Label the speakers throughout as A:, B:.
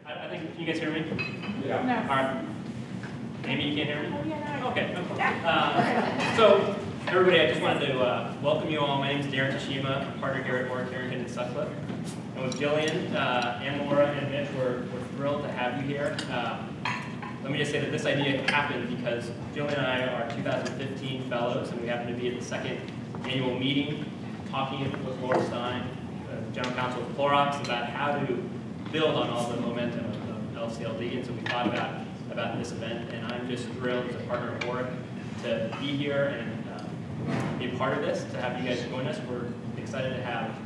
A: I think, can you guys hear me?
B: Yeah.
C: No.
A: All right. Amy, you can't hear me?
C: Oh, yeah, no.
A: Okay, no problem. So, everybody, I just wanted to welcome you all. My name is Darren Tashima. I'm a partner here at ORRICK Harrington and Sutcliffe. And with Jillian and Laura and Mitch, we're thrilled to have you here. Let me just say that this idea happened because Jillian and I are 2015 fellows, and we happen to be at the second annual meeting talking with Laura Stein, the General Counsel of Clorox, about how to build on all the momentum of LCLD. And so we thought about this event, and I'm just thrilled as a partner of ORRICK to be here and be a part of this, to have you guys join us. We're excited to have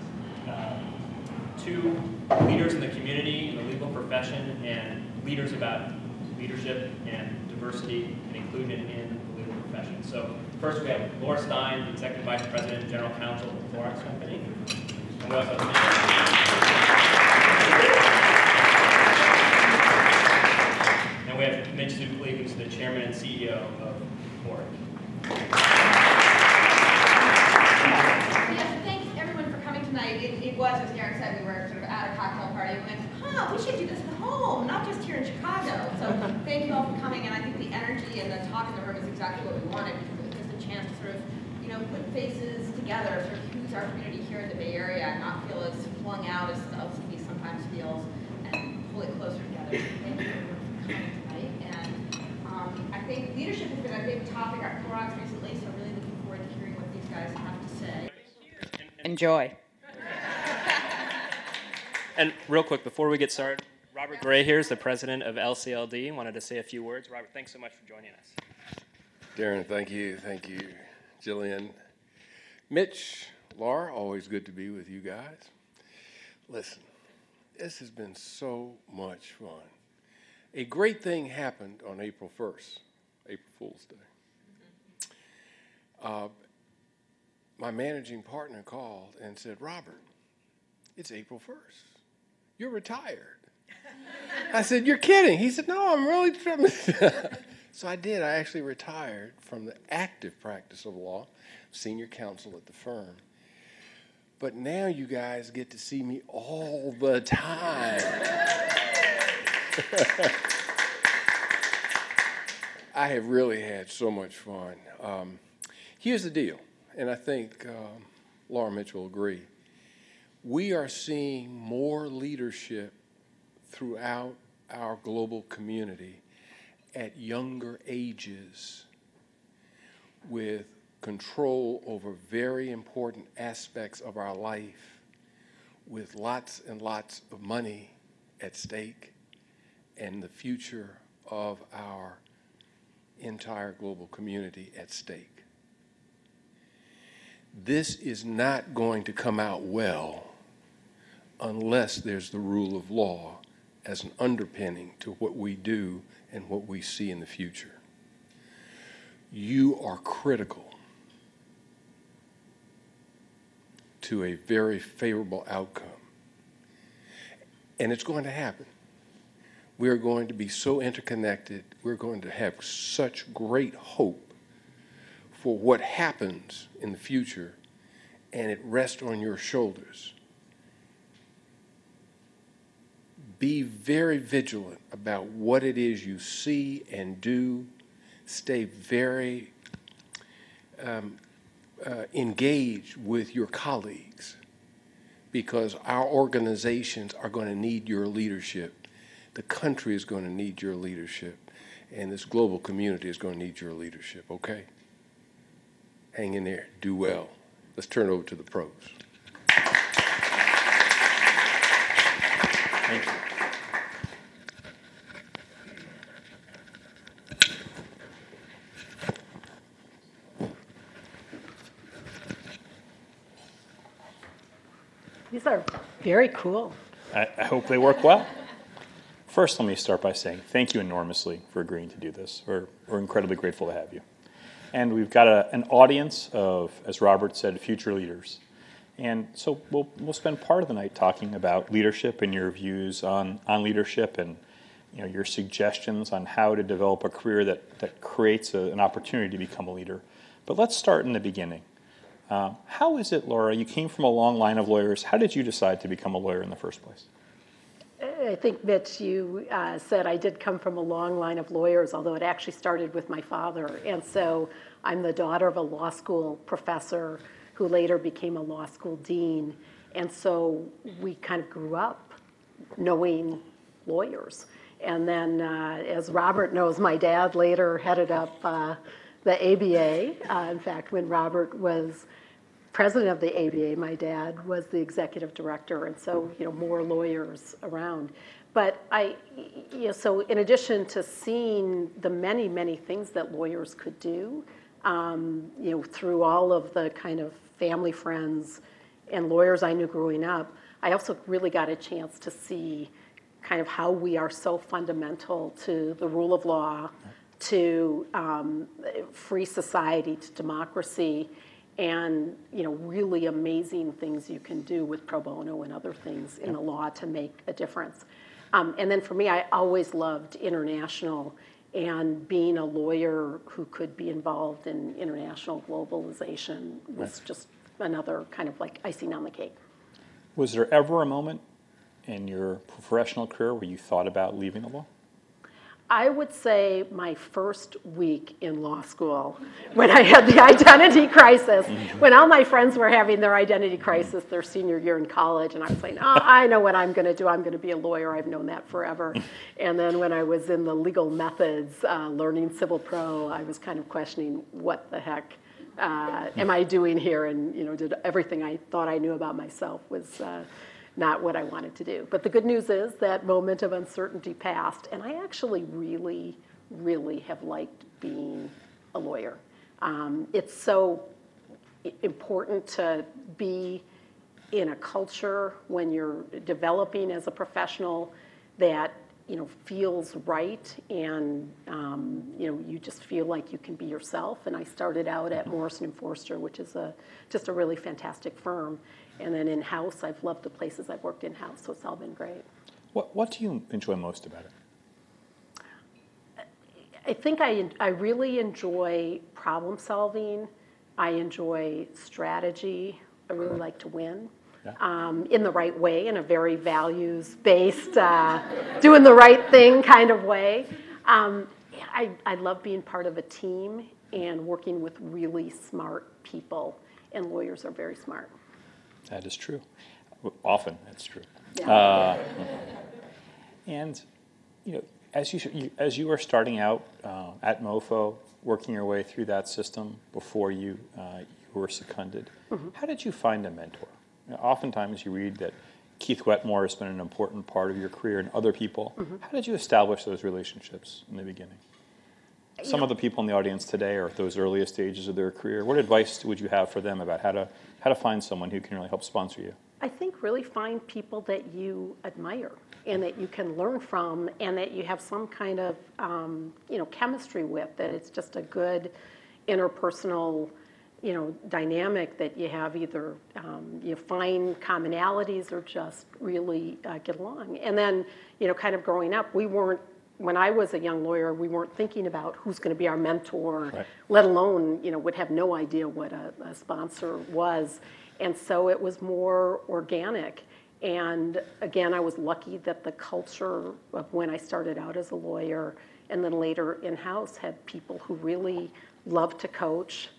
A: two leaders in the community, in the legal profession, and leaders about leadership and diversity and inclusion in the legal profession. So first we have Laura Stein, the Executive Vice President and General Counsel of the Clorox Company. And we also have Mitch Zuckley, who's the Chairman and CEO of ORRICK.
D: Yes, thanks everyone for coming tonight. It was, as Darren said, we were sort of at a cocktail party. We went, we should do this at home, not just here in Chicago. So thank you all for coming, and I think the energy and the talk in the room is exactly what we wanted, because it was just a chance to sort of, put faces together, sort of who's our community here in the Bay Area, and not feel as flung out as LCB sometimes feels, and pull it closer together. So thank you everyone for coming tonight. And I think leadership has been a big topic at Clorox recently, so really looking forward to hearing what these guys have to say.
C: Enjoy.
A: And real quick, before we get started, Robert Gray here is the president of LCLD. Wanted to say a few words. Robert, thanks so much for joining us.
B: Darren, thank you. Thank you, Jillian. Mitch, Laura, always good to be with you guys. Listen, this has been so much fun. A great thing happened on April 1st, April Fool's Day. My managing partner called and said, Robert, it's April 1st. You're retired. I said, you're kidding. He said, no, I'm really trying. So I did. I actually retired from the active practice of law, senior counsel at the firm. But now you guys get to see me all the time. I have really had so much fun. Here's the deal, and I think Laura Mitch will agree. We are seeing more leadership throughout our global community at younger ages with control over very important aspects of our life, with lots and lots of money at stake and the future of our entire global community at stake. This is not going to come out well unless there's the rule of law as an underpinning to what we do and what we see in the future. You are critical to a very favorable outcome. And it's going to happen. We're going to be so interconnected. We're going to have such great hope for what happens in the future, and it rests on your shoulders. Be very vigilant about what it is you see and do. Stay very engaged with your colleagues, because our organizations are going to need your leadership. The country is going to need your leadership, and this global community is going to need your leadership, okay? Hang in there. Do well. Let's turn it over to the pros.
A: Thank you.
C: These are very cool.
E: I hope they work well. First, let me start by saying thank you enormously for agreeing to do this. We're incredibly grateful to have you. And we've got an audience of, as Robert said, future leaders. And so we'll spend part of the night talking about leadership and your views on leadership, and your suggestions on how to develop a career that creates an opportunity to become a leader. But let's start in the beginning. How is it, Laura, you came from a long line of lawyers. How did you decide to become a lawyer in the first place?
C: I think, Mitch, you said I did come from a long line of lawyers, although it actually started with my father. And so I'm the daughter of a law school professor who later became a law school dean. And so we kind of grew up knowing lawyers. And then, as Robert knows, my dad later headed up the ABA. In fact, when Robert was president of the ABA, my dad was the executive director, and so more lawyers around. But so in addition to seeing the many, many things that lawyers could do, through all of the kind of family friends and lawyers I knew growing up, I also really got a chance to see kind of how we are so fundamental to the rule of law, to free society, to democracy, and really amazing things you can do with pro bono and other things in the law to make a difference. And then for me, I always loved international, and being a lawyer who could be involved in international globalization was just another kind of like icing on the cake.
E: Was there ever a moment in your professional career where you thought about leaving the law?
C: I would say my first week in law school, when I had the identity crisis, when all my friends were having their identity crisis their senior year in college, and I was saying, oh, I know what I'm going to do. I'm going to be a lawyer. I've known that forever. And then when I was in the legal methods, learning civil pro, I was kind of questioning what the heck am I doing here? And did everything I thought I knew about myself was not what I wanted to do. But the good news is that moment of uncertainty passed, and I actually really, really have liked being a lawyer. It's so important to be in a culture when you're developing as a professional that feels right, and you just feel like you can be yourself. And I started out at Morrison & Foerster, which is just a really fantastic firm. And then in-house, I've loved the places I've worked in-house, so it's all been great.
E: What do you enjoy most about it?
C: I think I really enjoy problem solving. I enjoy strategy. I really like to win. In the right way, in a very values-based, doing the right thing kind of way. I love being part of a team and working with really smart people, and lawyers are very smart.
E: That is true. Often, that's true.
C: Yeah.
E: And as you were starting out at MoFo, working your way through that system before you were seconded, how did you find a mentor? Oftentimes you read that Keith Wetmore has been an important part of your career and other people. How did you establish those relationships in the beginning? Some of the people in the audience today are at those earliest stages of their career. What advice would you have for them about how to find someone who can really help sponsor you?
C: I think really find people that you admire and that you can learn from, and that you have some kind of chemistry with, that it's just a good interpersonal dynamic, that you have either you find commonalities or just really get along. And then kind of growing up, when I was a young lawyer, we weren't thinking about who's going to be our mentor, right, let alone, would have no idea what a sponsor was. And so it was more organic. And again, I was lucky that the culture of when I started out as a lawyer and then later in-house had people who really loved to coach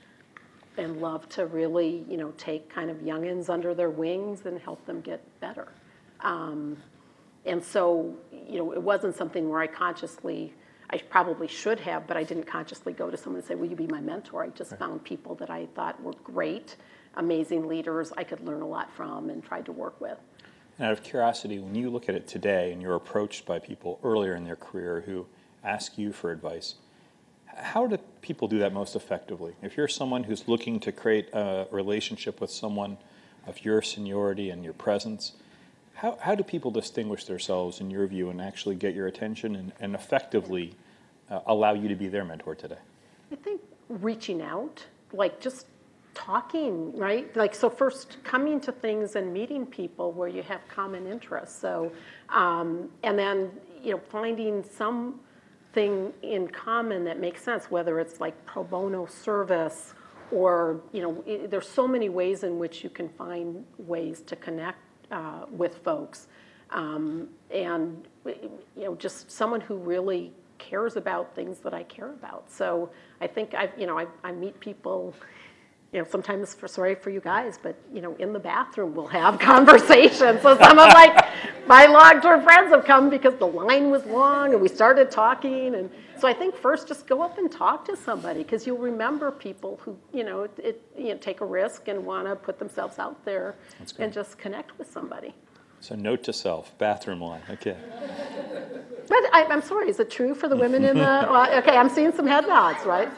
C: and loved to really, take kind of youngins under their wings and help them get better. And so, it wasn't something where I probably should have, but I didn't consciously go to someone and say, will you be my mentor? I just found people that I thought were great, amazing leaders I could learn a lot from and tried to work with.
E: And out of curiosity, when you look at it today and you're approached by people earlier in their career who ask you for advice, how do people do that most effectively? If you're someone who's looking to create a relationship with someone of your seniority and your presence, how do people distinguish themselves, in your view, and actually get your attention and effectively allow you to be their mentor today?
C: I think reaching out, like just talking, right? Like, so first coming to things and meeting people where you have common interests. So, and then, finding something in common that makes sense, whether it's like pro bono service or, there's so many ways in which you can find ways to connect with folks. and just someone who really cares about things that I care about. So I think I meet people. Sometimes sorry for you guys, but in the bathroom we'll have conversations. So some of my long-term friends have come because the line was long and we started talking. And so I think first just go up and talk to somebody, because you'll remember people who take a risk and want to put themselves out there and just connect with somebody.
E: So note to self, bathroom line. Okay.
C: But I'm sorry, is it true for the women in the? Okay, I'm seeing some head nods, right?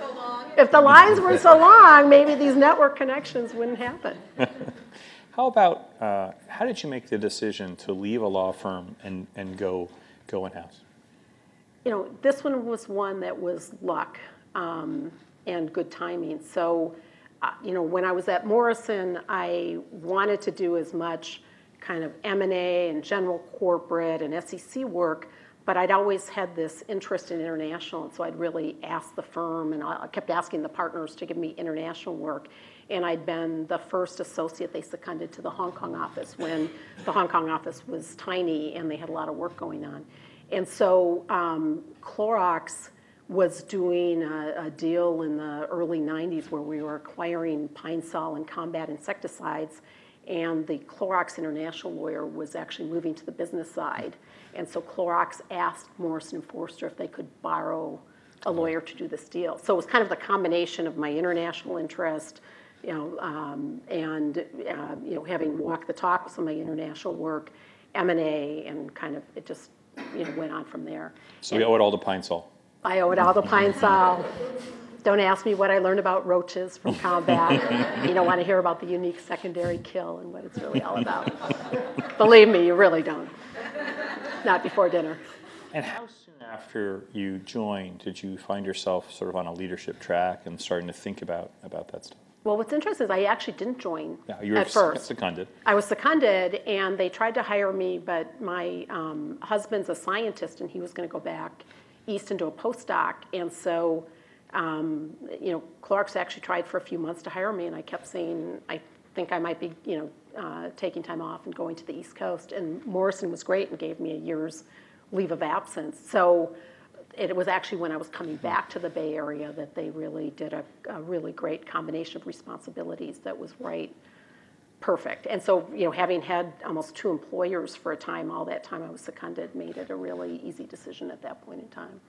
C: If the lines weren't so long, maybe these network connections wouldn't happen.
E: How about, how did you make the decision to leave a law firm and go in-house?
C: This one was one that was luck and good timing. So, when I was at Morrison, I wanted to do as much kind of M&A and general corporate and SEC work, but I'd always had this interest in international, and so I'd really asked the firm, and I kept asking the partners to give me international work. And I'd been the first associate they seconded to the Hong Kong office when the Hong Kong office was tiny and they had a lot of work going on. And so Clorox was doing a deal in the early 90s where we were acquiring Pine Sol and combat insecticides, and the Clorox international lawyer was actually moving to the business side. And so Clorox asked Morrison & Foerster if they could borrow a lawyer to do this deal. So it was kind of the combination of my international interest, and having walked the talk with some of my international work, M&A, and kind of it just went on from there.
E: So we owe it all to Pine Sol.
C: I owe it all to Pine Sol. Don't ask me what I learned about roaches from combat. You don't want to hear about the unique secondary kill and what it's really all about. Believe me, you really don't. Not before dinner.
E: And how soon after you joined did you find yourself sort of on a leadership track and starting to think about that stuff?
C: Well, what's interesting is I actually didn't join
E: you were
C: at first.
E: Seconded.
C: I was seconded, and they tried to hire me, but my husband's a scientist, and he was going to go back east and do a postdoc. And so, Clorox actually tried for a few months to hire me, and I kept saying, I think I might be, taking time off and going to the East Coast. And Morrison was great and gave me a year's leave of absence. So it was actually when I was coming back to the Bay Area that they really did a really great combination of responsibilities that was perfect. And so, having had almost 2 employers for a time, all that time I was seconded, made it a really easy decision at that point in time.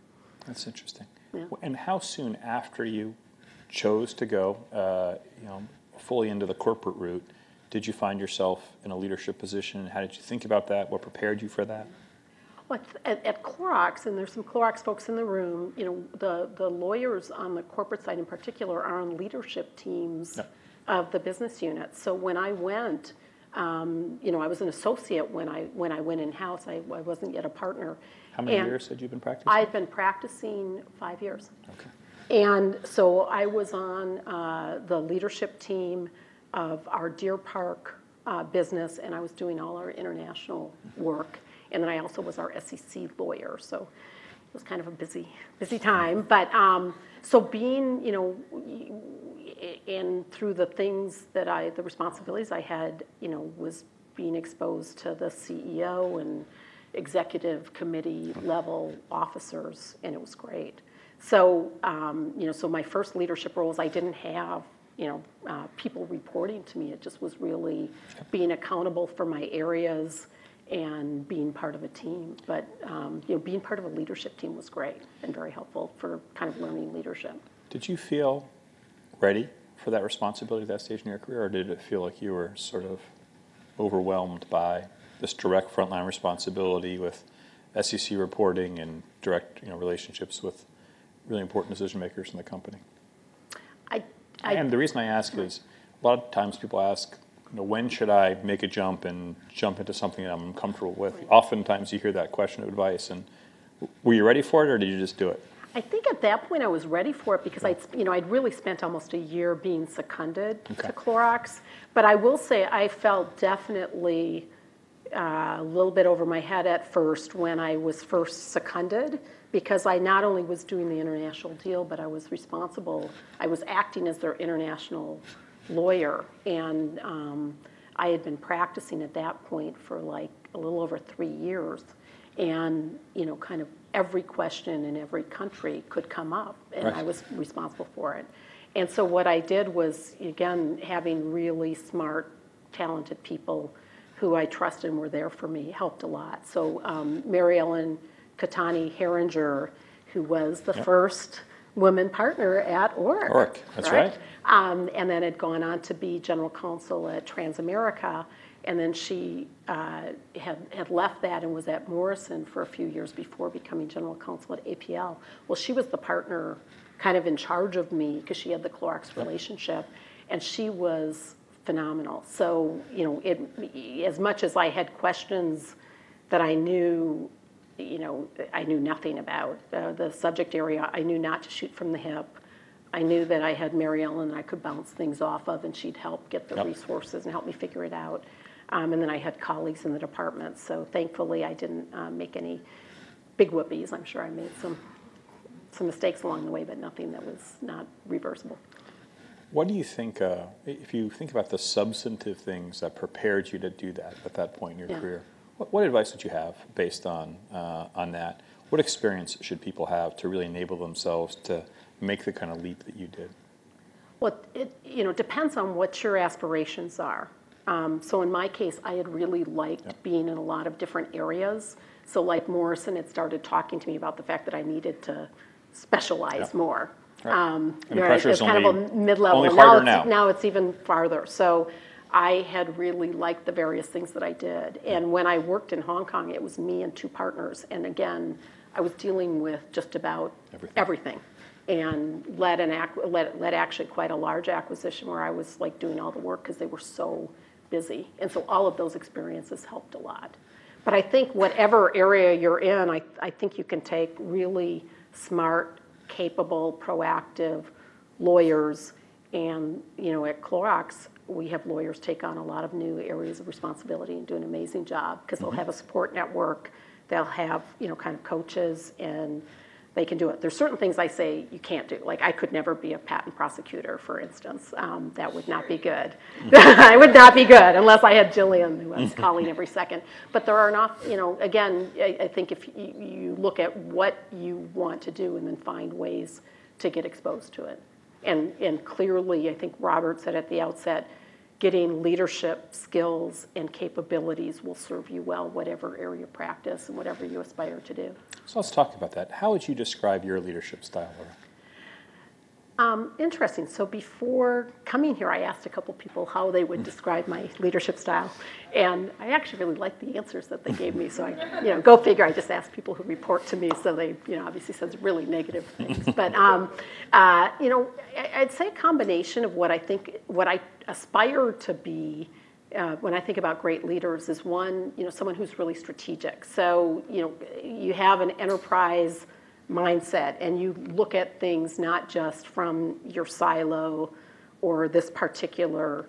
E: That's interesting.
C: Yeah.
E: And how soon after you chose to go, fully into the corporate route, did you find yourself in a leadership position? How did you think about that? What prepared you for that?
C: Well, at Clorox, and there's some Clorox folks in the room, the lawyers on the corporate side in particular are on leadership teams of the business units. So when I went, I was an associate when I went in-house. I wasn't yet a partner.
E: How many years had you been practicing?
C: I'd been practicing 5 years.
E: Okay.
C: And so I was on the leadership team of our Deer Park business, and I was doing all our international work. And then I also was our SEC lawyer, so it was kind of a busy time. But so being, and through the things that the responsibilities I had, was being exposed to the CEO and executive committee level officers, and it was great. So, so my first leadership roles, I didn't have, people reporting to me. It just was really being accountable for my areas and being part of a team. But, being part of a leadership team was great and very helpful for kind of learning leadership.
E: Did you feel ready for that responsibility at that stage in your career, or did it feel like you were sort of overwhelmed by this direct frontline responsibility with SEC reporting and direct relationships with really important decision makers in the company? And the reason I ask is a lot of times people ask, when should I make a jump and jump into something that I'm comfortable with? Right. Oftentimes you hear that question of advice, and were you ready for it, or did you just do it?
C: I think at that point I was ready for it because I'd really spent almost a year being seconded to Clorox. But I will say I felt definitely a little bit over my head at first when I was first seconded, because I not only was doing the international deal, but I was responsible. I was acting as their international lawyer, and I had been practicing at that point for like a little over 3 years. And, kind of every question in every country could come up, and I was responsible for it. And so what I did was, again, having really smart, talented people who I trusted and were there for me helped a lot. So Mary Ellen Katani Herringer, who was the first woman partner at ORRICK.
E: ORRICK, that's right.
C: And then had gone on to be general counsel at Transamerica. And then she had left that and was at Morrison for a few years before becoming general counsel at APL. Well, she was the partner kind of in charge of me because she had the Clorox relationship, and she was phenomenal. So, as much as I had questions that I knew nothing about, the subject area, I knew not to shoot from the hip. I knew that I had Mary Ellen I could bounce things off of, and she'd help get the resources and help me figure it out. And then I had colleagues in the department, so thankfully I didn't make any big whoopies. I'm sure I made some mistakes along the way, but nothing that was not reversible.
E: What do you think, if you think about the substantive things that prepared you to do that at that point in your career, what advice would you have based on that? What experience should people have to really enable themselves to make the kind of leap that you did?
C: Well, it depends on what your aspirations are. So in my case, I had really liked being in a lot of different areas. So like Morrison had started talking to me about the fact that I needed to specialize more.
E: Right. And the pressure is
C: kind of a mid-level.
E: only harder now.
C: Now it's even farther. So I had really liked the various things that I did. And when I worked in Hong Kong, it was me and 2 partners. And again, I was dealing with just about everything. And led actually quite a large acquisition where I was like doing all the work because they were so busy. And so all of those experiences helped a lot. But I think whatever area you're in, I think you can take really smart, capable, proactive lawyers. And, at Clorox, we have lawyers take on a lot of new areas of responsibility and do an amazing job because they'll have a support network, they'll have, kind of coaches, and they can do it. There's certain things I say you can't do. Like I could never be a patent prosecutor, for instance. That would not be good. I would not be good unless I had Jillian, who I was calling every second. But there are enough, again, I think if you look at what you want to do and then find ways to get exposed to it. And clearly, I think Robert said at the outset, getting leadership skills and capabilities will serve you well, whatever area of practice and whatever you aspire to do.
E: So let's talk about that. How would you describe your leadership style, Laura?
C: Interesting. So before coming here, I asked a couple people how they would describe my leadership style, and I actually really liked the answers that they gave me. So I, go figure. I just asked people who report to me, so they, obviously said really negative things. But I'd say a combination of what I aspire to be. When I think about great leaders, is one, someone who's really strategic. So you have an enterprise mindset, and you look at things not just from your silo or this particular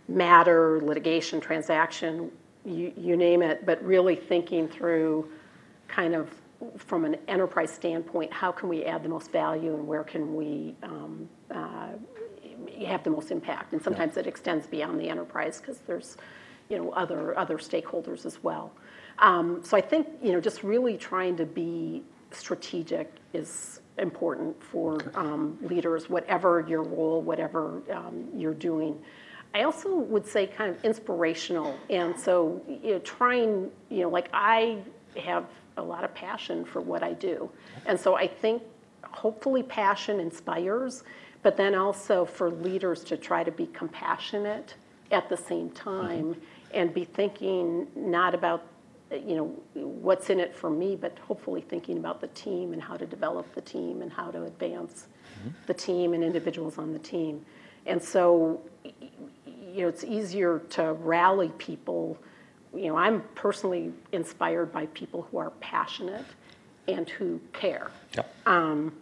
C: matter, litigation, transaction, you name it, but really thinking through kind of from an enterprise standpoint, how can we add the most value and where can we have the most impact? And sometimes it extends beyond the enterprise because there's other stakeholders as well. So I think just really trying to be strategic is important for leaders, whatever your role, whatever you're doing. I also would say kind of inspirational, and so trying, like I have a lot of passion for what I do, and so I think hopefully passion inspires, but then also for leaders to try to be compassionate at the same time and be thinking not about what's in it for me, but hopefully thinking about the team and how to develop the team and how to advance the team and individuals on the team. And so, it's easier to rally people. I'm personally inspired by people who are passionate and who care. Yep.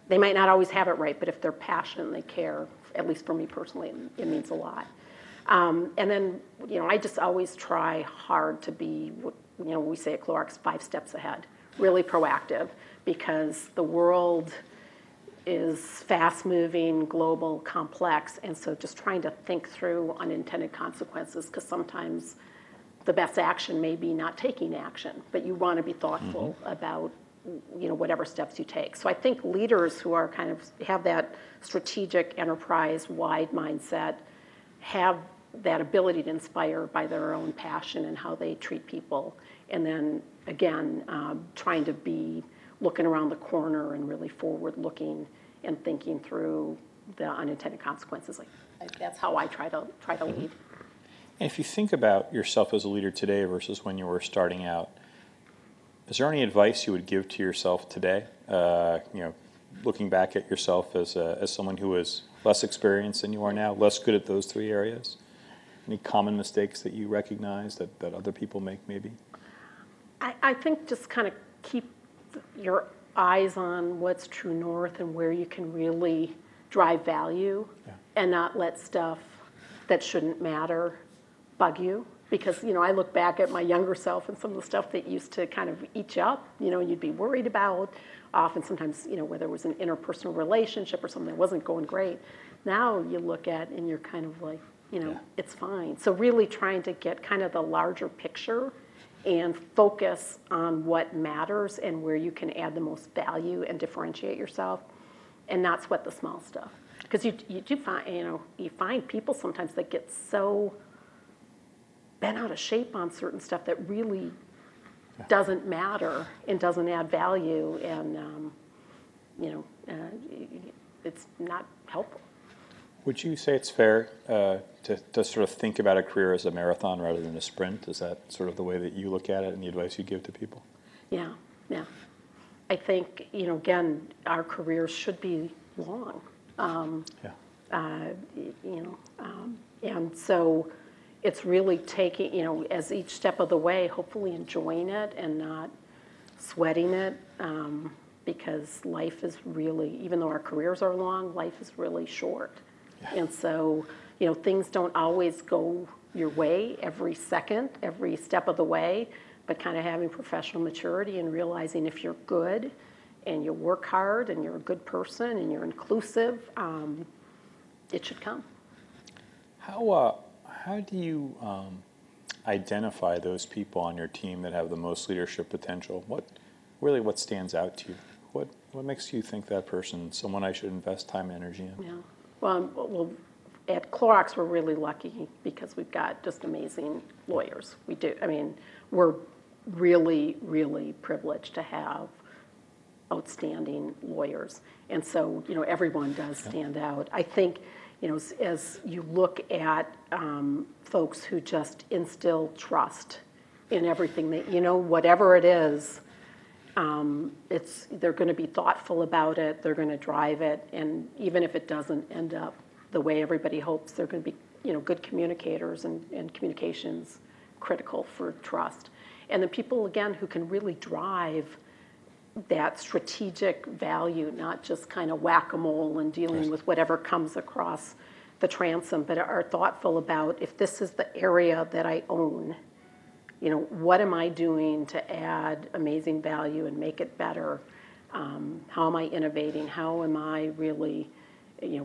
C: They might not always have it right, but if they're passionate and they care, at least for me personally, it means a lot. And then, I just always try hard to be, we say at Clorox, 5 steps ahead, really proactive, because the world is fast-moving, global, complex, and so just trying to think through unintended consequences, because sometimes the best action may be not taking action, but you want to be thoughtful about whatever steps you take. So I think leaders who are kind of have that strategic enterprise-wide mindset have that ability to inspire by their own passion and how they treat people. And then again, trying to be looking around the corner and really forward-looking and thinking through the unintended consequences. Like that's how I try to lead.
E: And if you think about yourself as a leader today versus when you were starting out, is there any advice you would give to yourself today? Looking back at yourself as someone who is less experienced than you are now, less good at those three areas? Any common mistakes that you recognize that other people make maybe?
C: I think just kind of keep your eyes on what's true north and where you can really drive value and not let stuff that shouldn't matter bug you. Because, I look back at my younger self and some of the stuff that used to kind of eat you up, you'd be worried about. Often sometimes, whether it was an interpersonal relationship or something that wasn't going great. Now you look at and you're kind of like, it's fine. So really trying to get kind of the larger picture and focus on what matters and where you can add the most value and differentiate yourself and not sweat the small stuff. Because you do find, you find people sometimes that get so bent out of shape on certain stuff that really doesn't matter and doesn't add value, and it's not helpful.
E: Would you say it's fair to sort of think about a career as a marathon rather than a sprint? Is that sort of the way that you look at it and the advice you give to people? Yeah.
C: I think, again, our careers should be long. And so it's really taking, as each step of the way, hopefully enjoying it and not sweating it, because life is really, even though our careers are long, life is really short. And so, things don't always go your way every second, every step of the way, but kind of having professional maturity and realizing if you're good and you work hard and you're a good person and you're inclusive, it should come.
E: How do you identify those people on your team that have the most leadership potential? What stands out to you? What makes you think that person is someone I should invest time and energy in?
C: Yeah. Well, at Clorox, we're really lucky because we've got just amazing lawyers. We do. I mean, we're really, really privileged to have outstanding lawyers. And so, everyone does stand out. I think, as you look at folks who just instill trust in everything that, whatever it is, they're going to be thoughtful about it, they're going to drive it, and even if it doesn't end up the way everybody hopes, they're going to be, good communicators, and communication's critical for trust. And the people, again, who can really drive that strategic value, not just kind of whack-a-mole and dealing with whatever comes across the transom, but are thoughtful about, if this is the area that I own, what am I doing to add amazing value and make it better? How am I innovating? How am I really,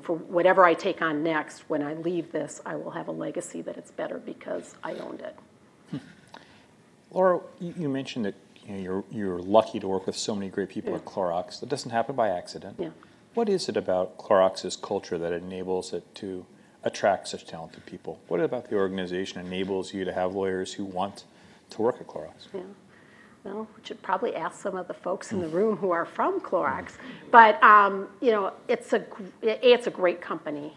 C: for whatever I take on next, when I leave this, I will have a legacy that it's better because I owned it.
E: Laura, you mentioned that you're lucky to work with so many great people at Clorox. That doesn't happen by accident. Yeah. What is it about Clorox's culture that enables it to attract such talented people? What about the organization enables you to have lawyers who want to work at Clorox?
C: Yeah. Well, we should probably ask some of the folks in the room who are from Clorox. But, it's a great company.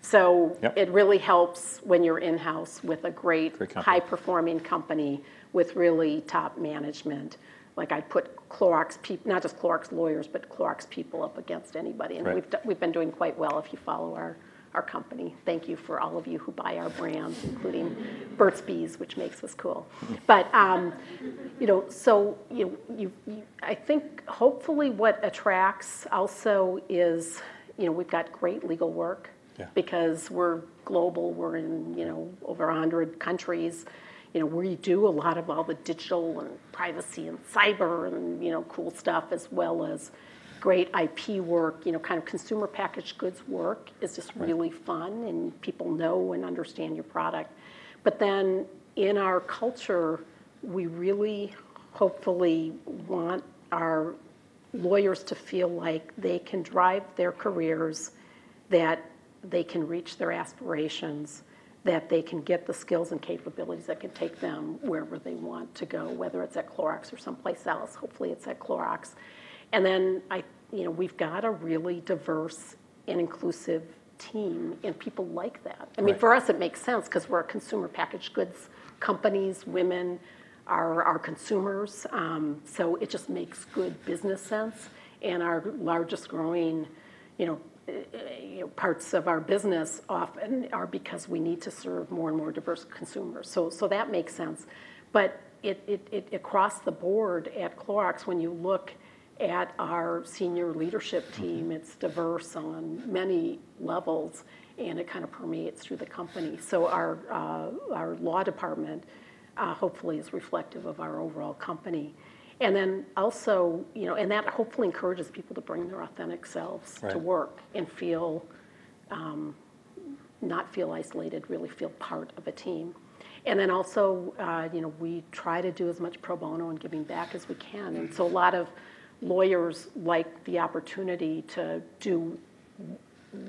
C: So it really helps when you're in-house with a great high-performing company with really top management. Like, I'd put Clorox people, not just Clorox lawyers, but Clorox people up against anybody. And we've been doing quite well if you follow our company. Thank you for all of you who buy our brands, including Burt's Bees, which makes us cool. But, I think hopefully what attracts also is, we've got great legal work because we're global. We're in, over 100 countries. We do a lot of all the digital and privacy and cyber and, cool stuff, as well as great IP work, kind of consumer packaged goods work is just really fun, and people know and understand your product. But then in our culture, we really hopefully want our lawyers to feel like they can drive their careers, that they can reach their aspirations, that they can get the skills and capabilities that can take them wherever they want to go, whether it's at Clorox or someplace else. Hopefully it's at Clorox. And then we've got a really diverse and inclusive team, and people like that. I mean, for us it makes sense because we're a consumer packaged goods companies. Women are our consumers, so it just makes good business sense. And our largest growing, parts of our business often are because we need to serve more and more diverse consumers. So that makes sense. But it across the board at Clorox, when you look at our senior leadership team, it's diverse on many levels, and it kind of permeates through the company. So our law department hopefully is reflective of our overall company. And then also, and that hopefully encourages people to bring their authentic selves to work and feel, not feel isolated, really feel part of a team. And then also, we try to do as much pro bono and giving back as we can. And so a lot of lawyers like the opportunity to do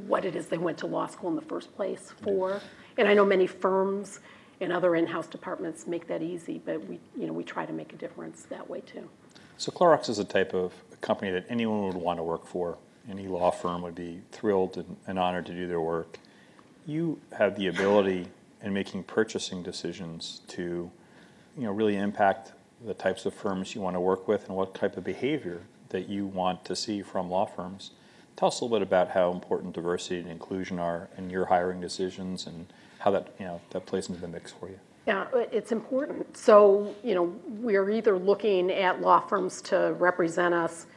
C: what it is they went to law school in the first place for. And I know many firms and other in-house departments make that easy, but we try to make a difference that way too.
E: So Clorox is a type of company that anyone would want to work for. Any law firm would be thrilled and honored to do their work. You have the ability in making purchasing decisions to, really impact the types of firms you want to work with and what type of behavior that you want to see from law firms. Tell us a little bit about how important diversity and inclusion are in your hiring decisions and how that, that plays into the mix for you.
C: Yeah, it's important. So, we're either looking at law firms to represent us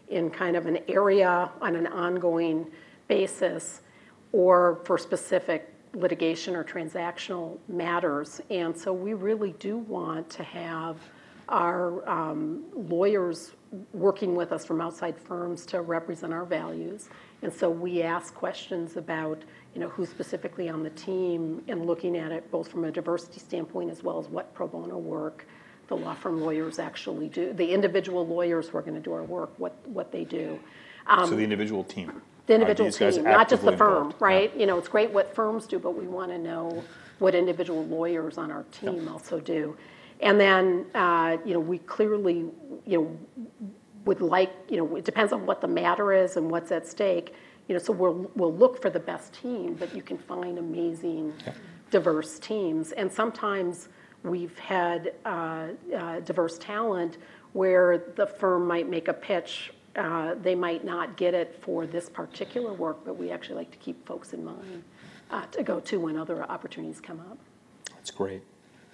C: in kind of an area on an ongoing basis or for specific litigation or transactional matters. And so we really do want to have our lawyers working with us from outside firms to represent our values. And so we ask questions about, who's specifically on the team and looking at it both from a diversity standpoint as well as what pro bono work the law firm lawyers actually do. The individual lawyers who are going to do our work, what they do.
E: So the individual team.
C: The individual team, not just the firm,
E: involved?
C: right? Yeah. It's great what firms do, but we want to know what individual lawyers on our team also do. And then, we clearly, would like, it depends on what the matter is and what's at stake. So we'll look for the best team, but you can find amazing, diverse teams. And sometimes we've had diverse talent where the firm might make a pitch. They might not get it for this particular work, but we actually like to keep folks in mind to go to when other opportunities come up. That's
E: great.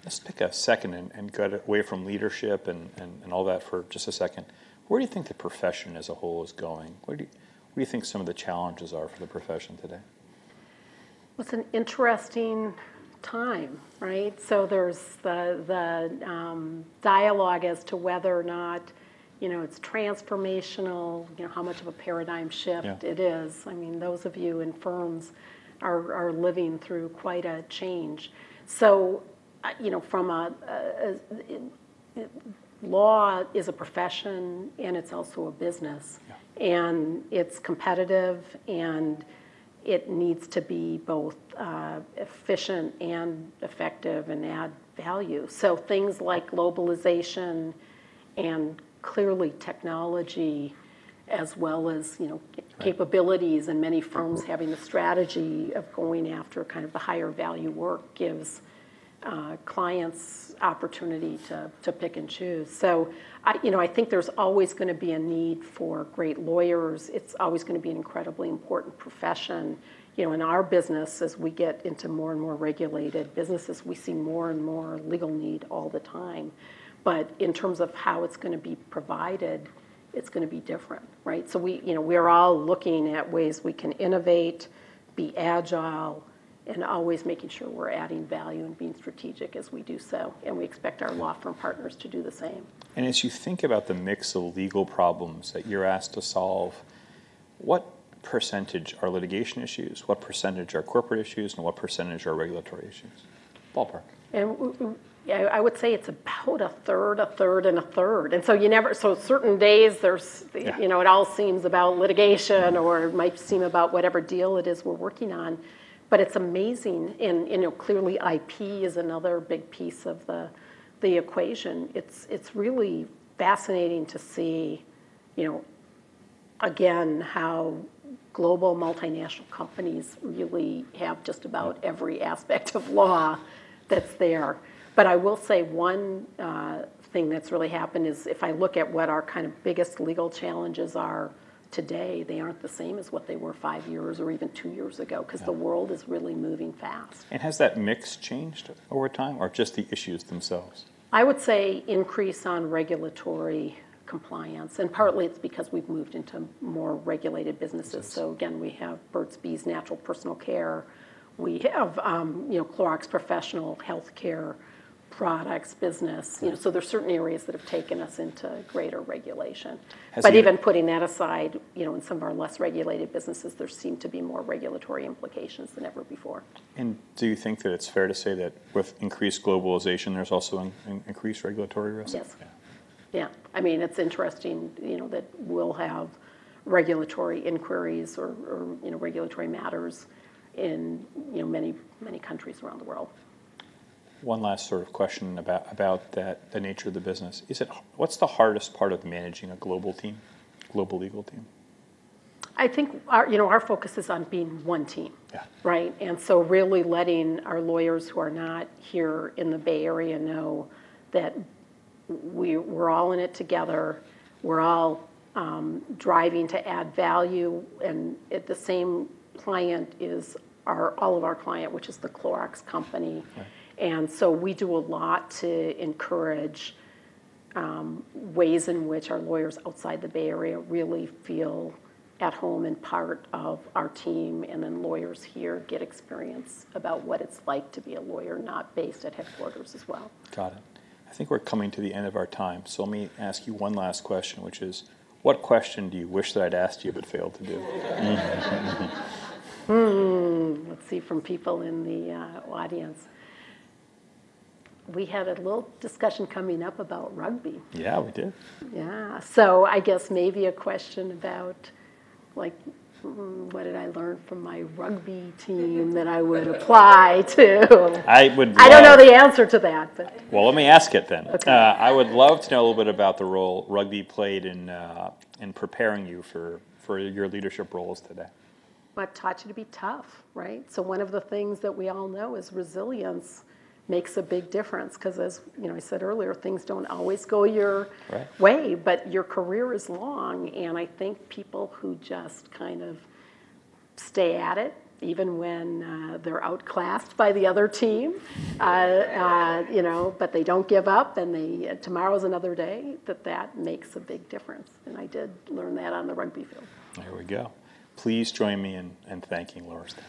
E: Let's take a second and get away from leadership and all that for just a second. Where do you think the profession as a whole is going? What do you think some of the challenges are for the profession today?
C: Well, it's an interesting time, right? So there's the dialogue as to whether or not, it's transformational, how much of a paradigm shift it is. I mean, those of you in firms are living through quite a change. So, from law is a profession and it's also a business. And it's competitive and it needs to be both efficient and effective and add value. So things like globalization and clearly technology, as well as capabilities, and many firms having the strategy of going after kind of the higher value work gives clients opportunity to pick and choose. So I think there's always going to be a need for great lawyers. It's always going to be an incredibly important profession. In our business, as we get into more and more regulated businesses, we see more and more legal need all the time. But in terms of how it's going to be provided, it's going to be different, right? So we're all looking at ways we can innovate, be agile, and always making sure we're adding value and being strategic as we do so. And we expect our law firm partners to do the same.
E: And as you think about the mix of legal problems that you're asked to solve, what percentage are litigation issues, what percentage are corporate issues, and what percentage are regulatory issues? Ballpark.
C: And Yeah, I would say it's about a third, and a third. And so so certain days there's, you know, it all seems about litigation or it might seem about whatever deal it is we're working on. But it's amazing. And, you know, clearly IP is another big piece of the equation. It's really fascinating to see, you know, again, how global multinational companies really have just about every aspect of law that's there. But I will say one thing that's really happened is if I look at what our kind of biggest legal challenges are today, they aren't the same as what they were 5 years or even 2 years ago, because the world is really moving fast.
E: And has that mix changed over time, or just the issues themselves?
C: I would say increase on regulatory compliance, and partly it's because we've moved into more regulated businesses. So again, we have Burt's Bees Natural Personal Care, we have you know, Clorox Professional Healthcare Products business. You know, so there's certain areas that have taken us into greater regulation. But even putting that aside, you know, in some of our less regulated businesses, there seem to be more regulatory implications than ever before.
E: And do you think that it's fair to say that with increased globalization, there's also an increased regulatory risk?
C: Yes. Yeah. I mean, it's interesting, you know, that we'll have regulatory inquiries or you know, regulatory matters in, you know, many countries around the world.
E: One last sort of question about the nature of the business. What's the hardest part of managing a global legal team?
C: I think our focus is on being one team, right? And so really letting our lawyers who are not here in the Bay Area know that we're all in it together. We're all driving to add value, and the same client is all of our client, which is the Clorox company. Right. And so we do a lot to encourage ways in which our lawyers outside the Bay Area really feel at home and part of our team, and then lawyers here get experience about what it's like to be a lawyer not based at headquarters as well.
E: Got it. I think we're coming to the end of our time, so let me ask you one last question, which is, what question do you wish that I'd asked you but failed to do?
C: Let's see, from people in the audience. We had a little discussion coming up about rugby.
E: Yeah, we did.
C: Yeah, so I guess maybe a question about, like, what did I learn from my rugby team that I would apply to?
E: I
C: don't know the answer to that, but.
E: Well, let me ask it then.
C: Okay.
E: I would love to know a little bit about the role rugby played in preparing you for your leadership roles today.
C: What taught you to be tough, right? So one of the things that we all know is resilience makes a big difference, because as you know, I said earlier, things don't always go your way, but your career is long, and I think people who just kind of stay at it, even when they're outclassed by the other team, you know, but they don't give up, and tomorrow's another day, that makes a big difference. And I did learn that on the rugby field.
E: There we go. Please join me in thanking Laura Stein.